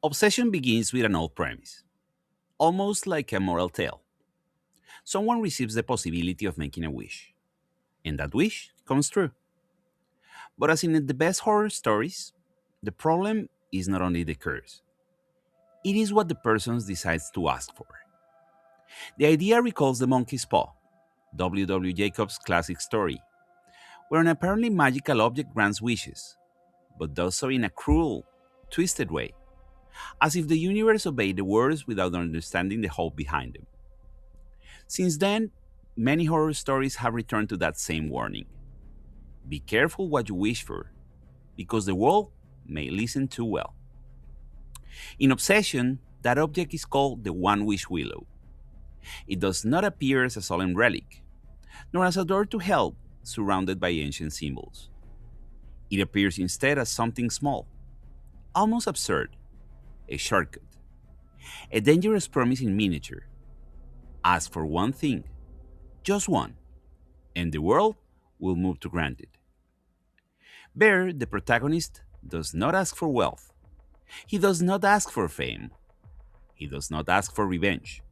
Obsession begins with an old premise, almost like a moral tale. Someone receives the possibility of making a wish, and that wish comes true. But as in the best horror stories, the problem is not only the curse, it is what the person decides to ask for. The idea recalls the monkey's paw, W. W. Jacobs' classic story, where an apparently magical object grants wishes, but does so in a cruel, twisted way, as if the universe obeyed the words without understanding the hope behind them. Since then, many horror stories have returned to that same warning. Be careful what you wish for, because the world may listen too well. In Obsession, that object is called the One Wish Willow. It does not appear as a solemn relic, nor as a door to hell surrounded by ancient symbols. It appears instead as something small, almost absurd, a shortcut, a dangerous promise in miniature. Ask for one thing, just one, and the world will move to grant it. Bear, the protagonist, does not ask for wealth. He does not ask for fame. He does not ask for revenge.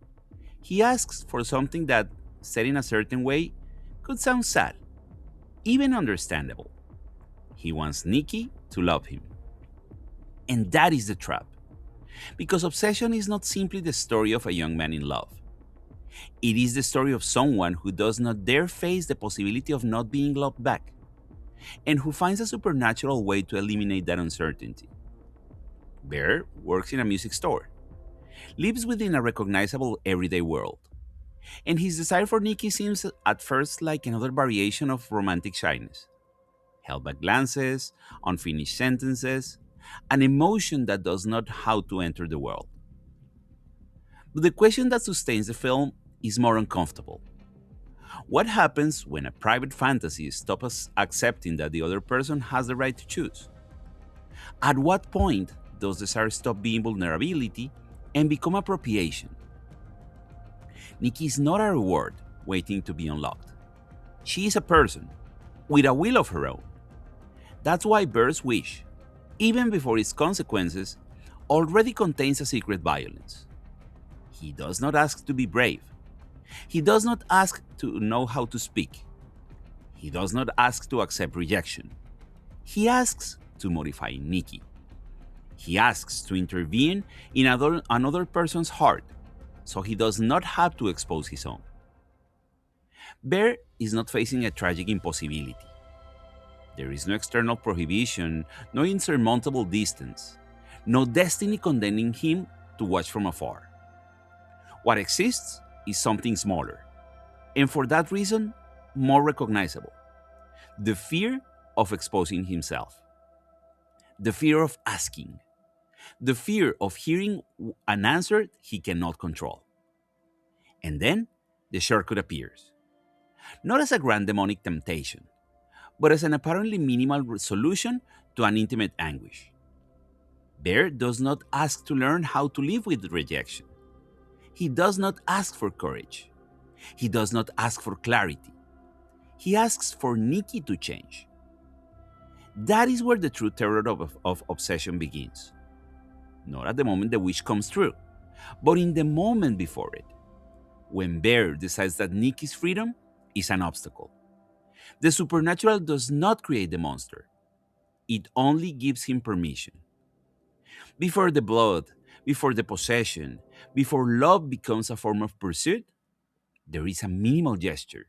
He asks for something that, said in a certain way, could sound sad, even understandable. He wants Nikki to love him. And that is the trap. Because Obsession is not simply the story of a young man in love. It is the story of someone who does not dare face the possibility of not being loved back, and who finds a supernatural way to eliminate that uncertainty. Bear works in a music store, lives within a recognizable everyday world, and his desire for Nikki seems at first like another variation of romantic shyness. Held back glances, unfinished sentences, an emotion that does not how to enter the world. But the question that sustains the film is more uncomfortable. What happens when a private fantasy stops us accepting that the other person has the right to choose? At what point does desire stop being vulnerability and become appropriation? Nikki is not a reward waiting to be unlocked. She is a person with a will of her own. That's why Bear's wish, even before its consequences, already contains a secret violence. He does not ask to be brave. He does not ask to know how to speak. He does not ask to accept rejection. He asks to modify Nikki. He asks to intervene in another person's heart, so he does not have to expose his own. Bear is not facing a tragic impossibility. There is no external prohibition, no insurmountable distance, no destiny condemning him to watch from afar. What exists is something smaller, and for that reason, more recognizable: the fear of exposing himself, the fear of asking, the fear of hearing an answer he cannot control. And then the shortcut appears, not as a grand demonic temptation, but as an apparently minimal solution to an intimate anguish. Bear does not ask to learn how to live with rejection. He does not ask for courage. He does not ask for clarity. He asks for Nikki to change. That is where the true terror of Obsession begins. Not at the moment the wish comes true, but in the moment before it, when Bear decides that Nikki's freedom is an obstacle. The supernatural does not create the monster, it only gives him permission. Before the blood, before the possession, before love becomes a form of pursuit, there is a minimal gesture.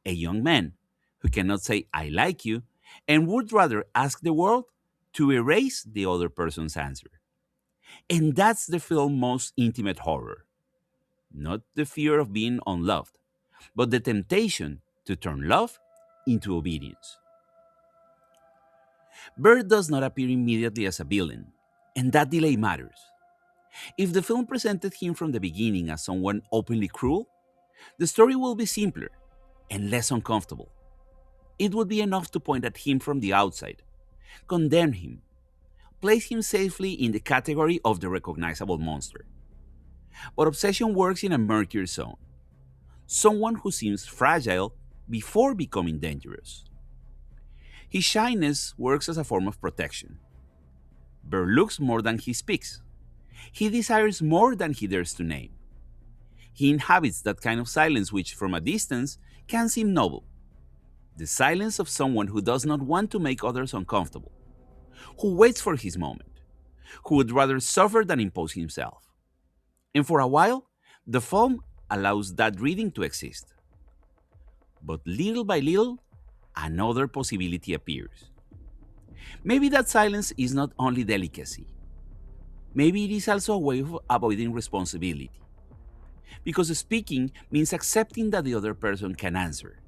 A young man who cannot say, I like you, and would rather ask the world to erase the other person's answer. And that's the film's most intimate horror. Not the fear of being unloved, but the temptation to turn love into obedience. Bird does not appear immediately as a villain, and that delay matters. If the film presented him from the beginning as someone openly cruel, the story will be simpler and less uncomfortable. It would be enough to point at him from the outside, condemn him, place him safely in the category of the recognizable monster. But Obsession works in a murkier zone, someone who seems fragile before becoming dangerous. His shyness works as a form of protection. Bear looks more than he speaks, He desires more than he dares to name. He inhabits that kind of silence which, from a distance, can seem noble. The silence of someone who does not want to make others uncomfortable, who waits for his moment, who would rather suffer than impose himself. And for a while, the film allows that reading to exist. But little by little, another possibility appears. Maybe that silence is not only delicacy. Maybe it is also a way of avoiding responsibility. Because speaking means accepting that the other person can answer.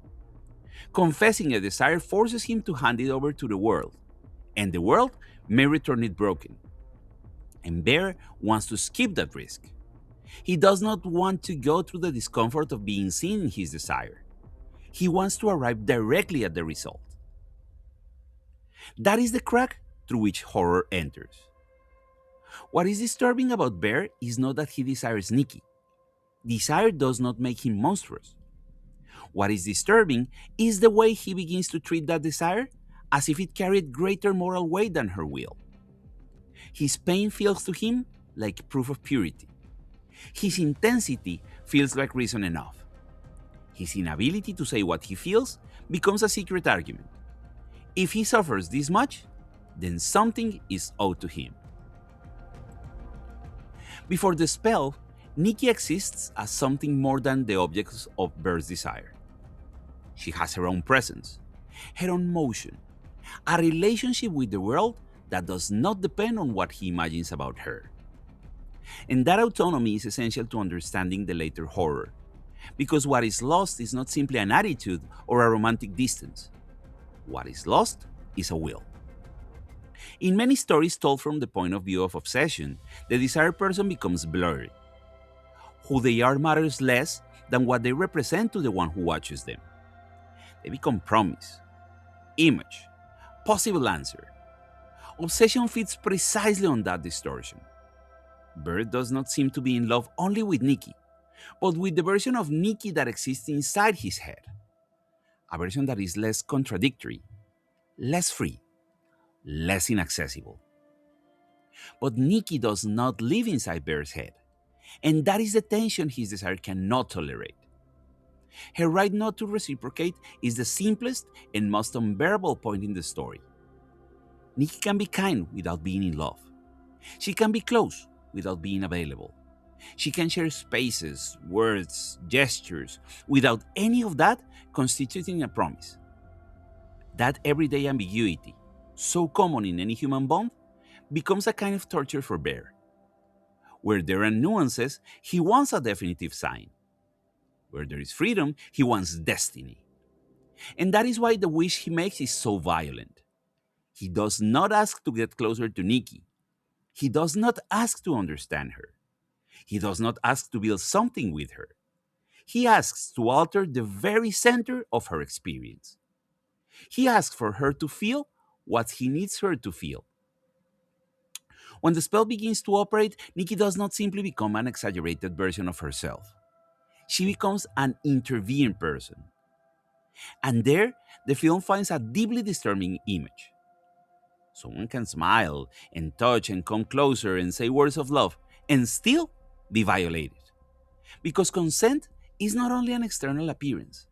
Confessing a desire forces him to hand it over to the world, and the world may return it broken. And Bear wants to skip that risk. He does not want to go through the discomfort of being seen in his desire. He wants to arrive directly at the result. That is the crack through which horror enters. What is disturbing about Bear is not that he desires Nikki. Desire does not make him monstrous. What is disturbing is the way he begins to treat that desire as if it carried greater moral weight than her will. His pain feels to him like proof of purity. His intensity feels like reason enough. His inability to say what he feels becomes a secret argument. If he suffers this much, then something is owed to him. Before the spell, Nikki exists as something more than the objects of Bear's desire. She has her own presence, her own motion, a relationship with the world that does not depend on what he imagines about her. And that autonomy is essential to understanding the later horror, because what is lost is not simply an attitude or a romantic distance. What is lost is a will. In many stories told from the point of view of obsession, the desired person becomes blurry. Who they are matters less than what they represent to the one who watches them. They become promise, image, possible answer. Obsession fits precisely on that distortion. Bird does not seem to be in love only with Nikki, but with the version of Nikki that exists inside his head. A version that is less contradictory, less free, less inaccessible. But Nikki does not live inside Bear's head, and that is the tension his desire cannot tolerate. Her right not to reciprocate is the simplest and most unbearable point in the story. Nikki can be kind without being in love. She can be close without being available. She can share spaces, words, gestures, without any of that constituting a promise. That everyday ambiguity, so common in any human bond, becomes a kind of torture for Bear. Where there are nuances, he wants a definitive sign. Where there is freedom, he wants destiny. And that is why the wish he makes is so violent. He does not ask to get closer to Nikki. He does not ask to understand her. He does not ask to build something with her. He asks to alter the very center of her experience. He asks for her to feel what he needs her to feel. When the spell begins to operate, Nikki does not simply become an exaggerated version of herself. She becomes an intervened person. And there, the film finds a deeply disturbing image. Someone can smile and touch and come closer and say words of love and still be violated. Because consent is not only an external appearance.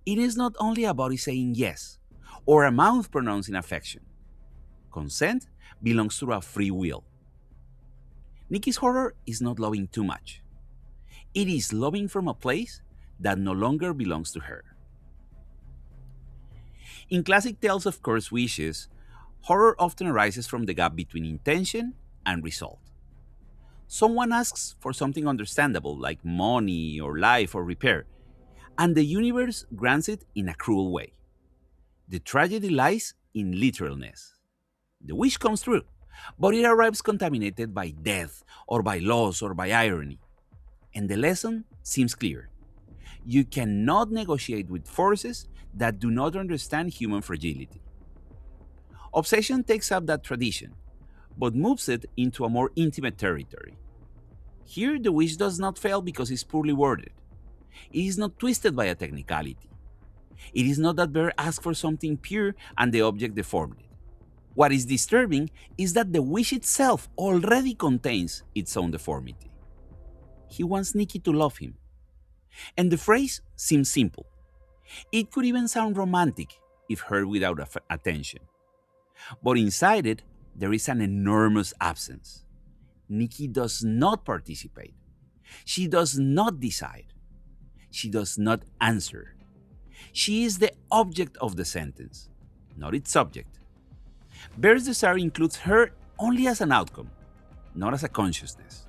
It is not only a body saying yes or a mouth pronouncing affection. Consent belongs to a free will. Nikki's horror is not loving too much. It is loving from a place that no longer belongs to her. In classic tales of cursed wishes, horror often arises from the gap between intention and result. Someone asks for something understandable like money or life or repair, and the universe grants it in a cruel way. The tragedy lies in literalness. The wish comes true, but it arrives contaminated by death or by loss or by irony. And the lesson seems clear. You cannot negotiate with forces that do not understand human fragility. Obsession takes up that tradition, but moves it into a more intimate territory. Here, the wish does not fail because it's poorly worded. It is not twisted by a technicality. It is not that Bear asked for something pure and the object deformed it. What is disturbing is that the wish itself already contains its own deformity. He wants Nikki to love him. And the phrase seems simple. It could even sound romantic if heard without attention. But inside it, there is an enormous absence. Nikki does not participate. She does not decide. She does not answer. She is the object of the sentence, not its subject. Bear's desire includes her only as an outcome, not as a consciousness.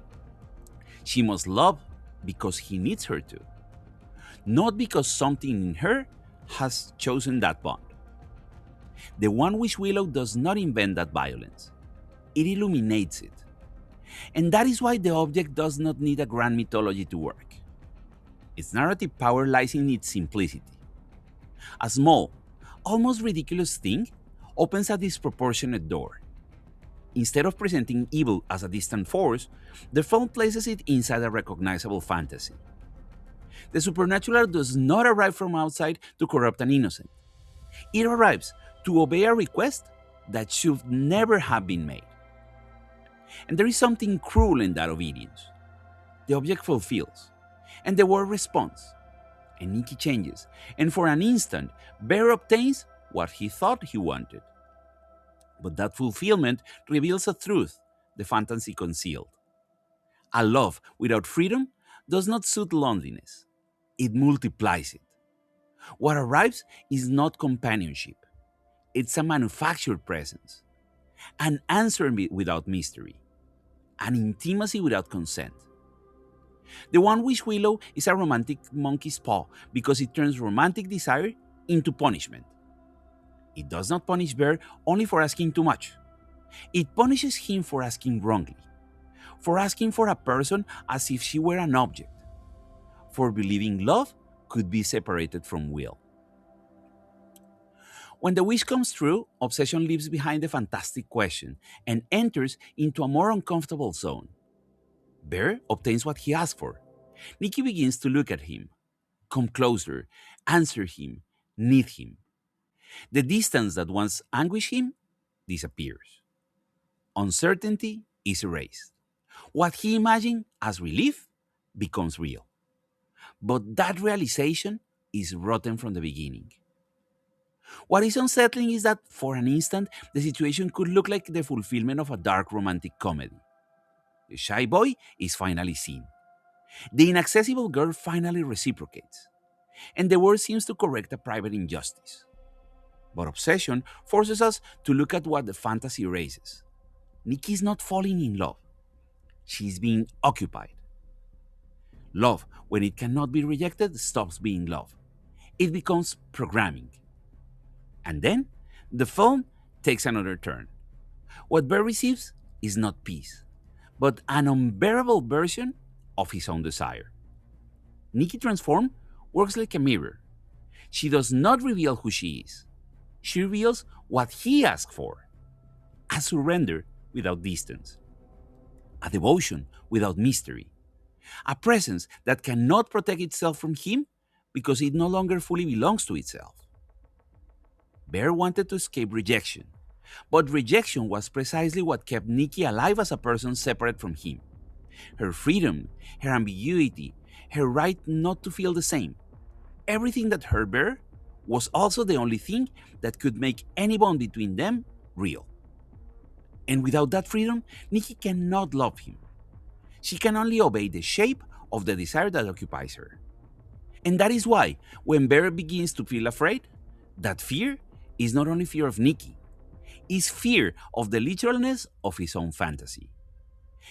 She must love because he needs her to, not because something in her has chosen that bond. The One Wish Willow does not invent that violence, it illuminates it. And that is why the object does not need a grand mythology to work. Its narrative power lies in its simplicity. A small, almost ridiculous thing opens a disproportionate door. Instead of presenting evil as a distant force, the film places it inside a recognizable fantasy. The supernatural does not arrive from outside to corrupt an innocent. It arrives to obey a request that should never have been made. And there is something cruel in that obedience. The object fulfills, and the world responds, and Nikki changes, and for an instant, Bear obtains what he thought he wanted. But that fulfillment reveals a truth the fantasy concealed. A love without freedom does not suit loneliness, it multiplies it. What arrives is not companionship, it's a manufactured presence, an answer without mystery, an intimacy without consent. The One Wish Willow is a romantic monkey's paw because it turns romantic desire into punishment. It does not punish Bear only for asking too much. It punishes him for asking wrongly, for asking for a person as if she were an object, for believing love could be separated from will. When the wish comes true, obsession leaves behind the fantastic question and enters into a more uncomfortable zone. Bear obtains what he asked for. Nikki begins to look at him, come closer, answer him, need him. The distance that once anguished him disappears. Uncertainty is erased. What he imagined as relief becomes real. But that realization is rotten from the beginning. What is unsettling is that for an instant, the situation could look like the fulfillment of a dark romantic comedy. The shy boy is finally seen. The inaccessible girl finally reciprocates. And the world seems to correct a private injustice. But obsession forces us to look at what the fantasy raises. Nikki is not falling in love. She is being occupied. Love, when it cannot be rejected, stops being love. It becomes programming. And then, the film takes another turn. What Bear receives is not peace, but an unbearable version of his own desire. Nikki transformed works like a mirror. She does not reveal who she is. She reveals what he asked for: a surrender without distance, a devotion without mystery, a presence that cannot protect itself from him because it no longer fully belongs to itself. Bear wanted to escape rejection, but rejection was precisely what kept Nikki alive as a person separate from him. Her freedom, her ambiguity, her right not to feel the same. Everything that hurt Bear was also the only thing that could make any bond between them real. And without that freedom, Nikki cannot love him. She can only obey the shape of the desire that occupies her. And that is why, when Bear begins to feel afraid, that fear is not only fear of Nikki, it's fear of the literalness of his own fantasy.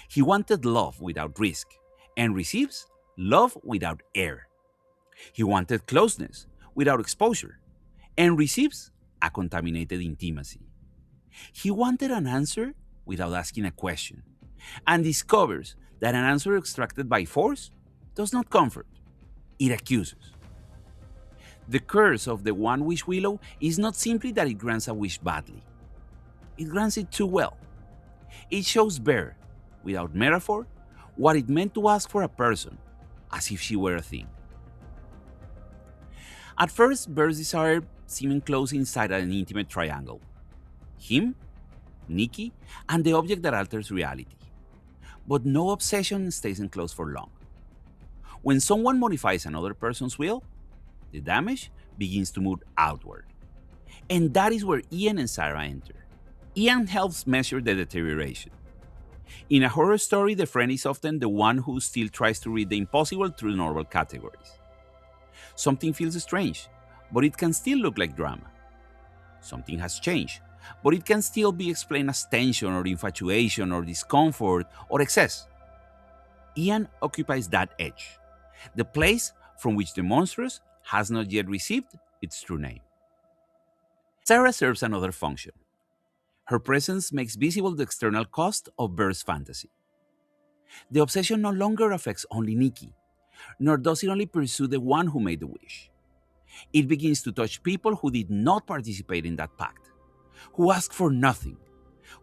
He wanted love without risk, and receives love without air. He wanted closeness without exposure, and receives a contaminated intimacy. He wanted an answer without asking a question, and discovers that an answer extracted by force does not comfort, it accuses. The curse of the One Wish Willow is not simply that it grants a wish badly, it grants it too well. It shows Bear, without metaphor, what it meant to ask for a person, as if she were a thing. At first, Bear's desire seemed enclosed inside an intimate triangle: him, Nikki, and the object that alters reality. But no obsession stays enclosed for long. When someone modifies another person's will, the damage begins to move outward. And that is where Ian and Sarah enter. Ian helps measure the deterioration. In a horror story, the friend is often the one who still tries to read the impossible through normal categories. Something feels strange, but it can still look like drama. Something has changed, but it can still be explained as tension or infatuation or discomfort or excess. Ian occupies that edge, the place from which the monstrous has not yet received its true name. Sarah serves another function. Her presence makes visible the external cost of Bear's fantasy. The obsession no longer affects only Nikki, nor does it only pursue the one who made the wish. It begins to touch people who did not participate in that pact, who asked for nothing,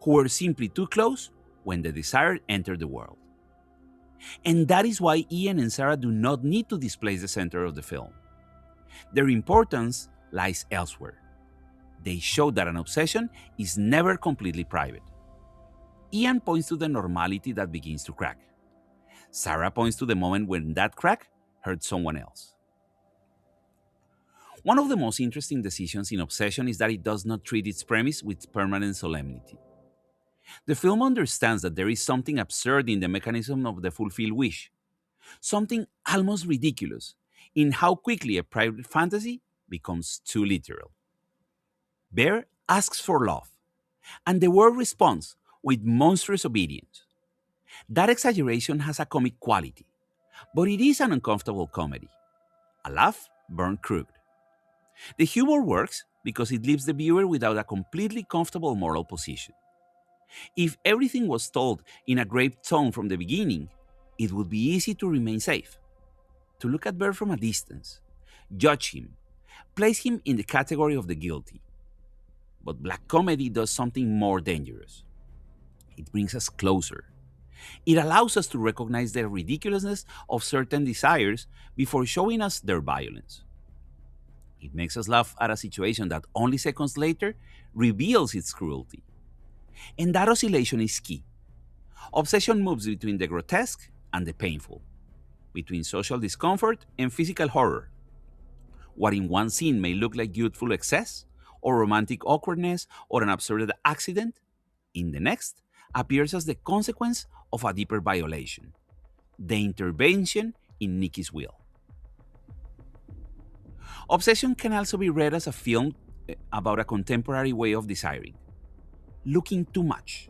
who were simply too close when the desire entered the world. And that is why Ian and Sarah do not need to displace the center of the film. Their importance lies elsewhere. They show that an obsession is never completely private. Ian points to the normality that begins to crack. Sarah points to the moment when that crack hurt someone else. One of the most interesting decisions in Obsession is that it does not treat its premise with permanent solemnity. The film understands that there is something absurd in the mechanism of the fulfilled wish, something almost ridiculous in how quickly a private fantasy becomes too literal. Bear asks for love, and the world responds with monstrous obedience. That exaggeration has a comic quality, but it is an uncomfortable comedy, a laugh burned crooked. The humor works because it leaves the viewer without a completely comfortable moral position. If everything was told in a grave tone from the beginning, it would be easy to remain safe, to look at Bear from a distance, judge him, place him in the category of the guilty. But black comedy does something more dangerous. It brings us closer. It allows us to recognize the ridiculousness of certain desires before showing us their violence. It makes us laugh at a situation that only seconds later reveals its cruelty. And that oscillation is key. Obsession moves between the grotesque and the painful, between social discomfort and physical horror. What in one scene may look like youthful excess, or romantic awkwardness, or an absurd accident, in the next appears as the consequence of a deeper violation, the intervention in Nikki's will. Obsession can also be read as a film about a contemporary way of desiring, looking too much,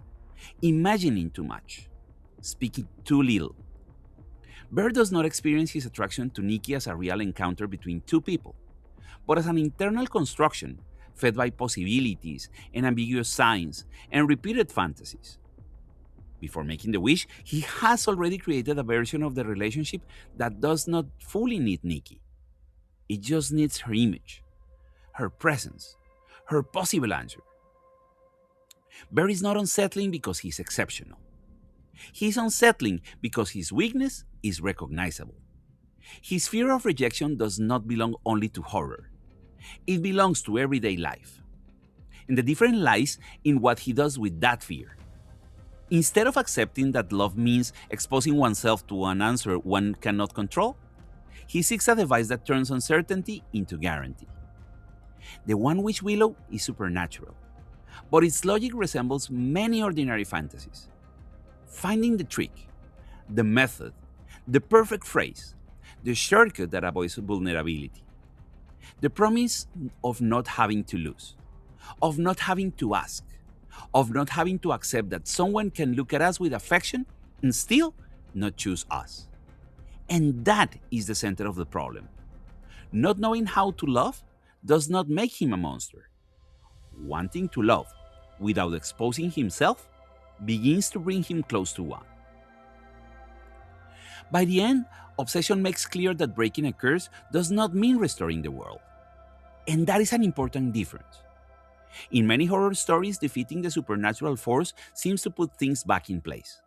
imagining too much, speaking too little. Bear does not experience his attraction to Nikki as a real encounter between two people, but as an internal construction fed by possibilities and ambiguous signs and repeated fantasies. Before making the wish, he has already created a version of the relationship that does not fully need Nikki. It just needs her image, her presence, her possible answer. Bear is not unsettling because he's exceptional. He's unsettling because his weakness is recognizable. His fear of rejection does not belong only to horror. It belongs to everyday life. And the difference lies in what he does with that fear. Instead of accepting that love means exposing oneself to an answer one cannot control, he seeks a device that turns uncertainty into guarantee. The One Wish Willow is supernatural, but its logic resembles many ordinary fantasies. Finding the trick, the method, the perfect phrase, the shortcut that avoids vulnerability. The promise of not having to lose, of not having to ask, of not having to accept that someone can look at us with affection and still not choose us. And that is the center of the problem. Not knowing how to love does not make him a monster. Wanting to love without exposing himself begins to bring him close to one. By the end, Obsession makes clear that breaking a curse does not mean restoring the world. And that is an important difference. In many horror stories, defeating the supernatural force seems to put things back in place.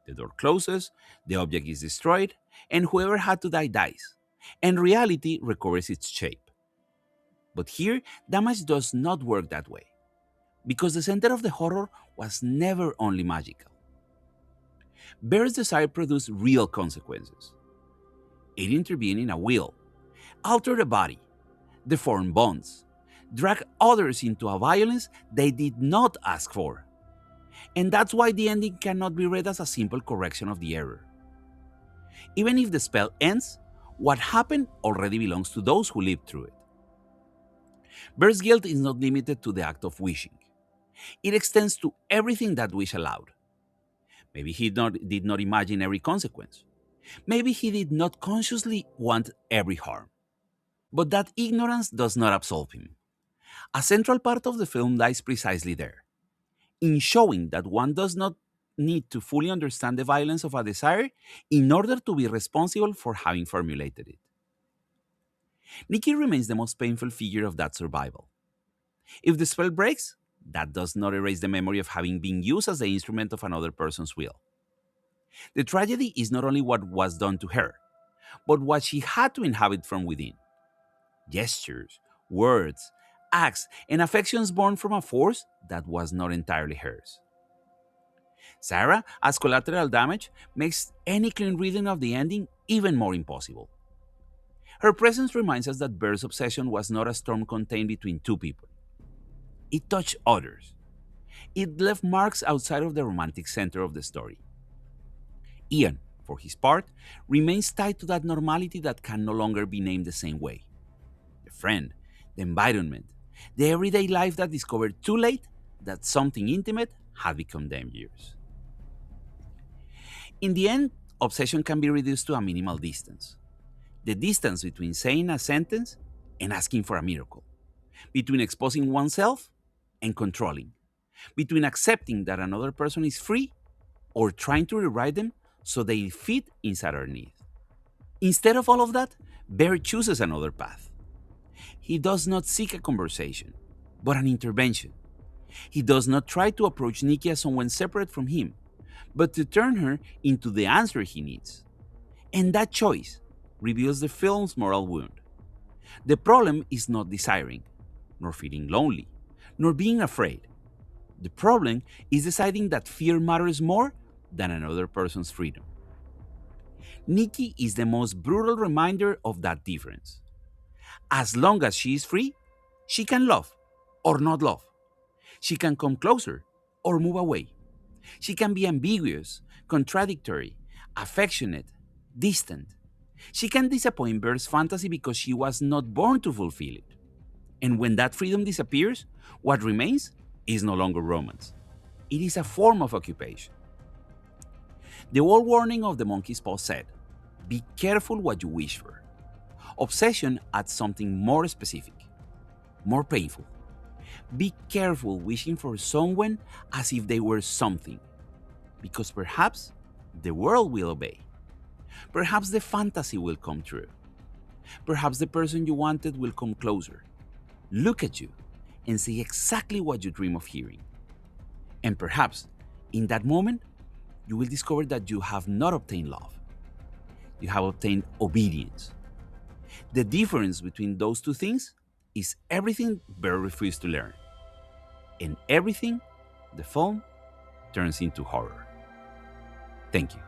The door closes, the object is destroyed, and whoever had to die dies, and reality recovers its shape. But here, damage does not work that way. because the center of the horror was never only magical. Bear's desire produced real consequences. It intervened in a will, altered a body, deformed bonds, dragged others into a violence they did not ask for. And that's why the ending cannot be read as a simple correction of the error. Even if the spell ends, what happened already belongs to those who lived through it. Bear's guilt is not limited to the act of wishing. It extends to everything that wish allowed. Maybe he did not imagine every consequence. Maybe he did not consciously want every harm. But that ignorance does not absolve him. A central part of the film lies precisely there, in showing that one does not need to fully understand the violence of a desire in order to be responsible for having formulated it. Nikki remains the most painful figure of that survival. If the spell breaks, that does not erase the memory of having been used as the instrument of another person's will. The tragedy is not only what was done to her, but what she had to inhabit from within. Gestures, words, acts, and affections born from a force that was not entirely hers. Sarah, as collateral damage, makes any clean reading of the ending even more impossible. Her presence reminds us that Bear's obsession was not a storm contained between two people. It touched others. It left marks outside of the romantic center of the story. Ian, for his part, remains tied to that normality that can no longer be named the same way. The friend, the environment, the everyday life that discovered too late that something intimate had become dangerous. In the end, obsession can be reduced to a minimal distance. The distance between saying a sentence and asking for a miracle, between exposing oneself and controlling, between accepting that another person is free or trying to rewrite them so they fit inside our need. Instead of all of that, Bear chooses another path. He does not seek a conversation, but an intervention. He does not try to approach Nikki as someone separate from him, but to turn her into the answer he needs. And that choice reveals the film's moral wound. The problem is not desiring, nor feeling lonely, nor being afraid. The problem is deciding that fear matters more than another person's freedom. Nikki is the most brutal reminder of that difference. As long as she is free, she can love or not love. She can come closer or move away. She can be ambiguous, contradictory, affectionate, distant. She can disappoint Bear's fantasy because she was not born to fulfill it. And when that freedom disappears, what remains is no longer romance. It is a form of occupation. The old warning of the monkey's paw said, "Be careful what you wish for." Obsession adds something more specific, more painful. Be careful wishing for someone as if they were something, because perhaps the world will obey. Perhaps the fantasy will come true. Perhaps the person you wanted will come closer, look at you, and say exactly what you dream of hearing. And perhaps, in that moment, you will discover that you have not obtained love. You have obtained obedience. The difference between those two things is everything Bear refused to learn. And everything the film turns into horror. Thank you.